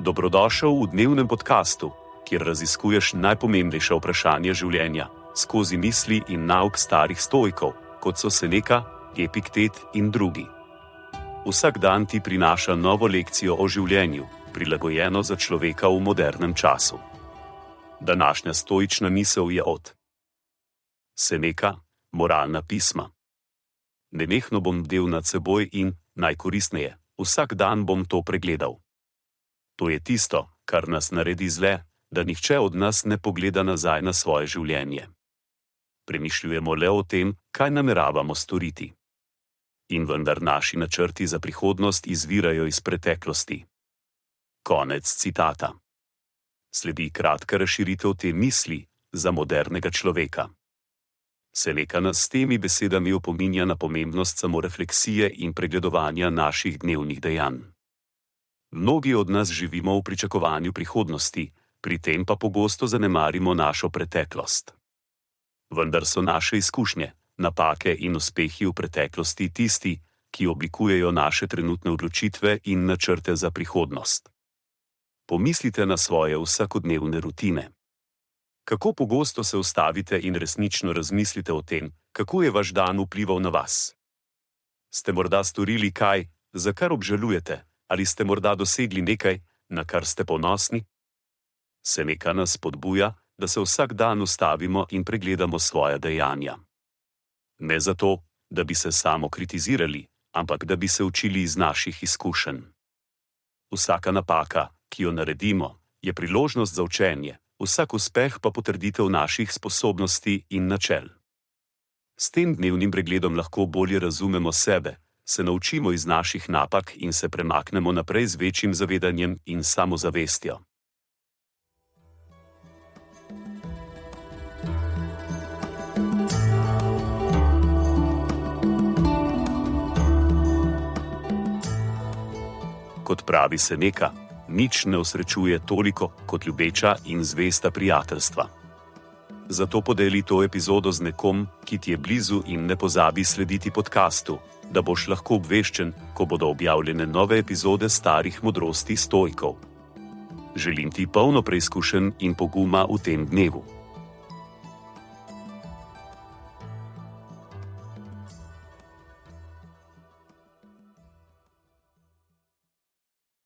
Dobrodošel v dnevnem podkastu, kjer raziskuješ najpomembnejša vprašanja življenja skozi misli in nauk starih stoikov, kot so Seneca, Epiktet in drugi. Vsak dan ti prinaša novo lekcijo o življenju, prilagojeno za človeka v modernem času. Današnja stoična misel je od Seneca, moralna pisma. Nenehno bom bdel nad seboj in, najkoristneje, vsak dan bom to pregledal. To je tisto, kar nas naredi zle, da nihče od nas ne pogleda nazaj na svoje življenje. Premišljujemo le o tem, kaj nameravamo storiti. In vendar naši načrti za prihodnost izvirajo iz preteklosti. Konec citata. Sledi kratka razširitev te misli za modernega človeka. Seneca nas s temi besedami opominja na pomembnost samorefleksije in pregledovanja naših dnevnih dejanj. Mnogi od nas živimo v pričakovanju prihodnosti, pri tem pa pogosto zanemarimo našo preteklost. Vendar so naše izkušnje, napake in uspehi v preteklosti tisti, ki oblikujejo naše trenutne odločitve in načrte za prihodnost. Pomislite na svoje vsakodnevne rutine. Kako pogosto se ustavite in resnično razmislite o tem, kako je vaš dan vplival na vas? Ste morda storili kaj, za kar obžalujete, ali ste morda dosegli nekaj, na kar ste ponosni? Seneca nas spodbuja, da se vsak dan ustavimo in pregledamo svoja dejanja. Ne zato, da bi se samo kritizirali, ampak da bi se učili iz naših izkušenj. Vsaka napaka, ki jo naredimo, je priložnost za učenje, vsak uspeh pa potrditev naših sposobnosti in načel. S tem dnevnim pregledom lahko bolje razumemo sebe, se naučimo iz naših napak in se premaknemo naprej z večjim zavedanjem in samozavestjo. Kot pravi Seneca, nič ne osrečuje toliko kot ljubeča in zvesta prijateljstva. Zato podeli to epizodo z nekom, ki ti je blizu, in ne pozabi slediti podkastu, da boš lahko obveščen, ko bodo objavljene nove epizode starih modrosti stoikov. Želim ti polno preizkušenj in poguma v tem dnevu.